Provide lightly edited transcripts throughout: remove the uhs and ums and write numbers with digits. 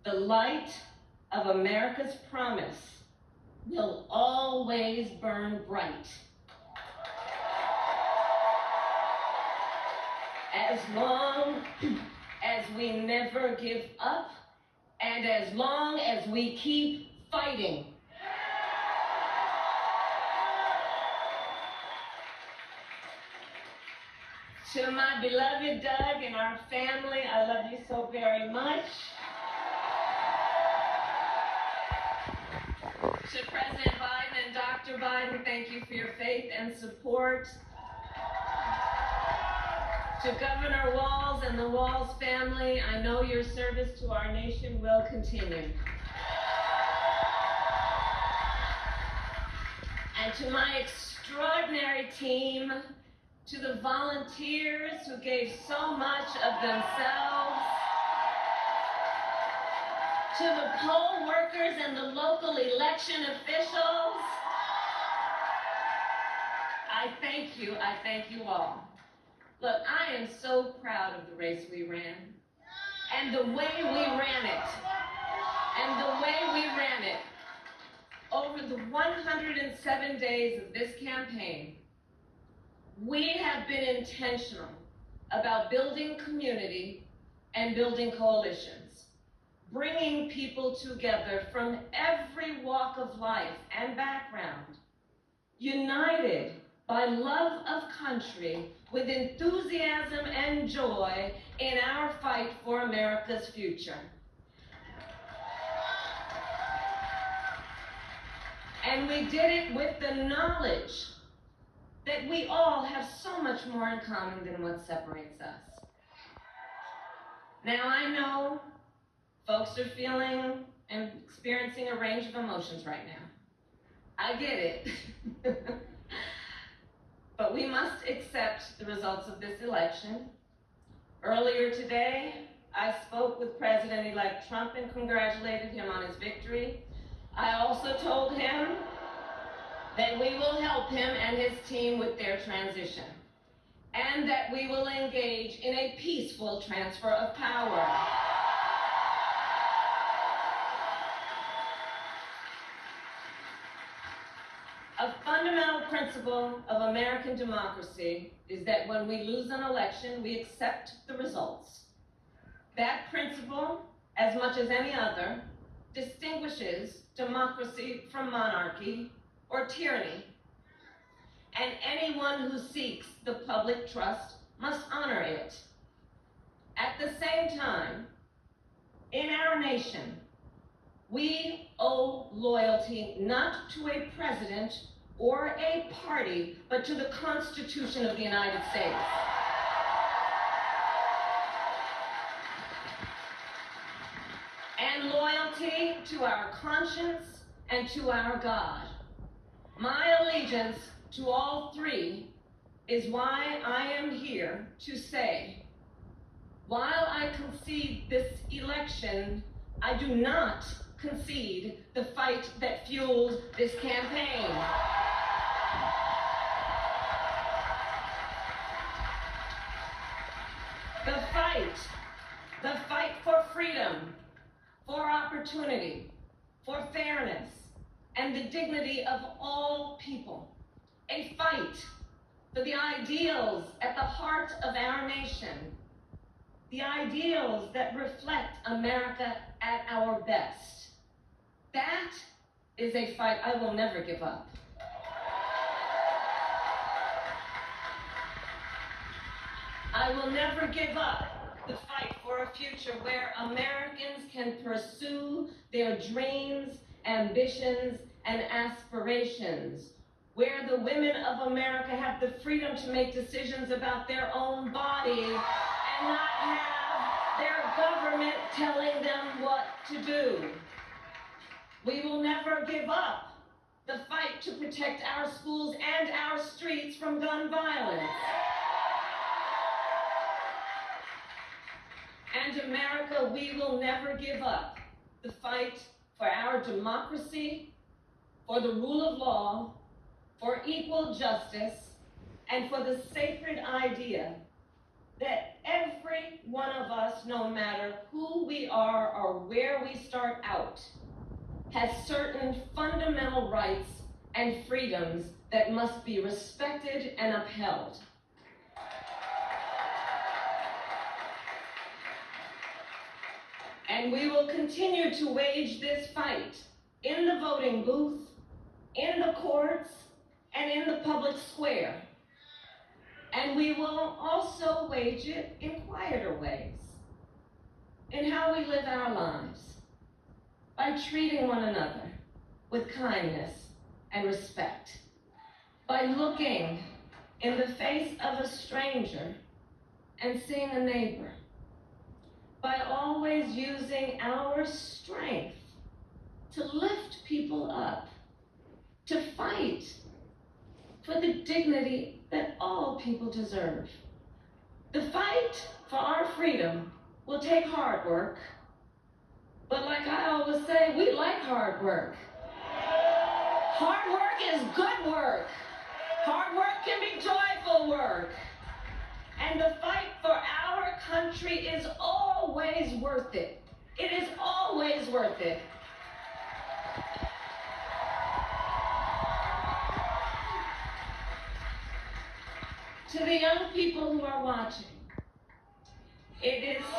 The light of America's promise will always burn bright. As long as we never give up, and as long as we keep fighting. To my beloved Doug and our family, I love you so very much. To President Biden and Dr. Biden, thank you for your faith and support. To Governor Walz and the Walz family, I know your service to our nation will continue. And to my extraordinary team, to the volunteers who gave so much of themselves, to the poll workers and the local election officials, I thank you all. Look, I am so proud of the race we ran, and the way we ran it, Over the 107 days of this campaign, we have been intentional about building community and building coalitions, bringing people together from every walk of life and background, united by love of country with enthusiasm and joy in our fight for America's future. And we did it with the knowledge that we all have so much more in common than what separates us. Now, I know folks are feeling and experiencing a range of emotions right now. I get it. But we must accept the results of this election. Earlier today, I spoke with President-elect Trump and congratulated him on his victory. I also told him that we will help him and his team with their transition, and that we will engage in a peaceful transfer of power. A fundamental principle of American democracy is that when we lose an election, we accept the results. That principle, as much as any other, distinguishes democracy from monarchy or tyranny. And anyone who seeks the public trust must honor it. At the same time, in our nation, we owe loyalty not to a president or a party, but to the Constitution of the United States. And loyalty to our conscience and to our God. My allegiance to all three is why I am here to say, while I concede this election, I do not concede the fight that fueled this campaign. The fight for freedom, for opportunity, for fairness, and the dignity of all people. A fight for the ideals at the heart of our nation, the ideals that reflect America at our best. That is a fight I will never give up. I will never give up the fight for a future where Americans can pursue their dreams, ambitions, and aspirations, where the women of America have the freedom to make decisions about their own bodies and not have their government telling them what to do. We will never give up the fight to protect our schools and our streets from gun violence. And America, we will never give up the fight for our democracy, for the rule of law, for equal justice, and for the sacred idea that every one of us, no matter who we are or where we start out, has certain fundamental rights and freedoms that must be respected and upheld. And we will continue to wage this fight in the voting booth, in the courts, and in the public square. And we will also wage it in quieter ways, in how we live our lives, by treating one another with kindness and respect, by looking in the face of a stranger and seeing a neighbor, by always using our strength to lift people up, to fight for the dignity that all people deserve. The fight for our freedom will take hard work, but like I always say, we like hard work. Hard work is good work. Hard work can be joyful work. And the fight for our country is always worth it. It is always worth it. To the young people who are watching, it is... I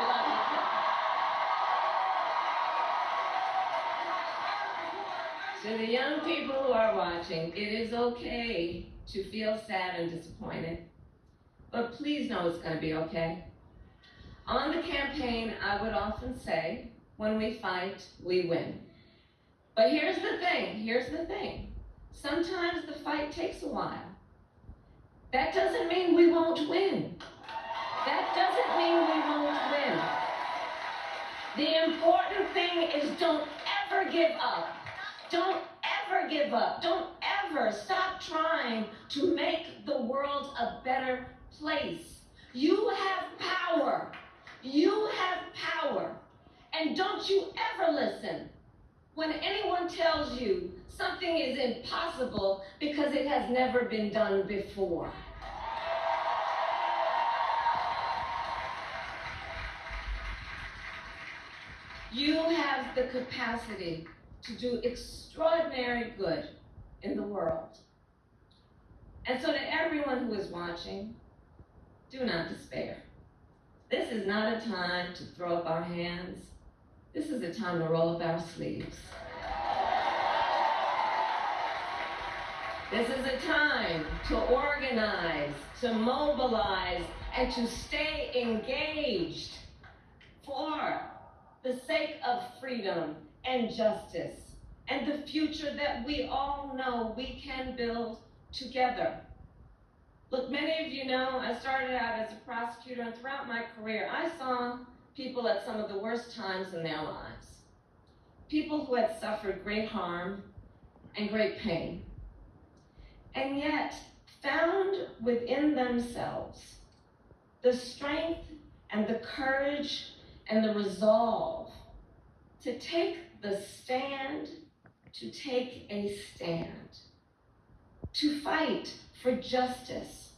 love you. To the young people who are watching, it is okay to feel sad and disappointed, but please know it's going to be okay. On the campaign, I would often say, when we fight, we win. But here's the thing. Sometimes the fight takes a while. That doesn't mean we won't win. That doesn't mean we won't win. The important thing is don't ever give up. Don't ever give up. Don't ever stop trying to make the world a better place. You have power. You have power. And don't you ever listen when anyone tells you something is impossible because it has never been done before. You have the capacity to do extraordinary good in the world. And so to everyone who is watching, do not despair. This is not a time to throw up our hands. This is a time to roll up our sleeves. This is a time to organize, to mobilize, and to stay engaged for the sake of freedom and justice and the future that we all know we can build together. Look, many of you know I started out as a prosecutor, and throughout my career, I saw people at some of the worst times in their lives. People who had suffered great harm and great pain, and yet found within themselves the strength and the courage and the resolve to take the stand, to take a stand, to fight for justice,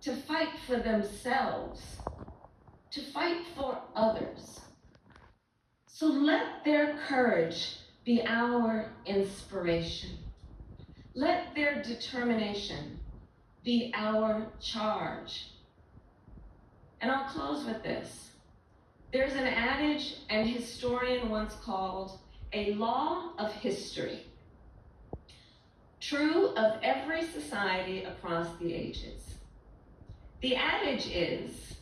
to fight for themselves, to fight for others. So let their courage be our inspiration. Let their determination be our charge. And I'll close with this. There's an adage an historian once called a law of history, true of every society across the ages. The adage is,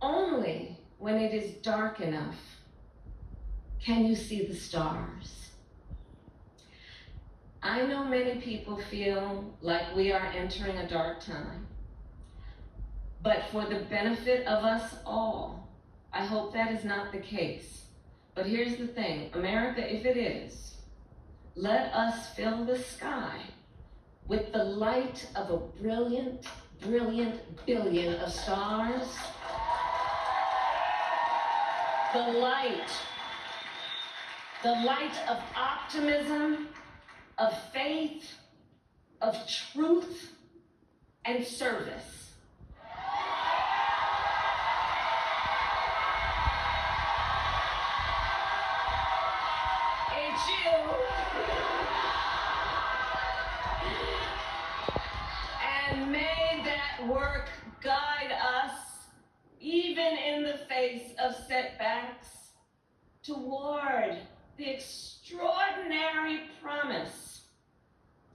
only when it is dark enough can you see the stars. I know many people feel like we are entering a dark time, but for the benefit of us all, I hope that is not the case. But here's the thing, America, if it is, let us fill the sky with the light of a brilliant, brilliant billion of stars. The light of optimism, of faith, of truth, and service. that work guide us, even in the face of setbacks, toward the extraordinary promise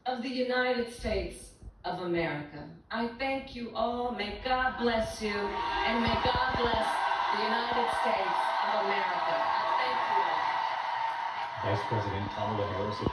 of the United States of America. I thank you all. May God bless you, and may God bless the United States of America. I thank you all. Vice President Kamala Harris of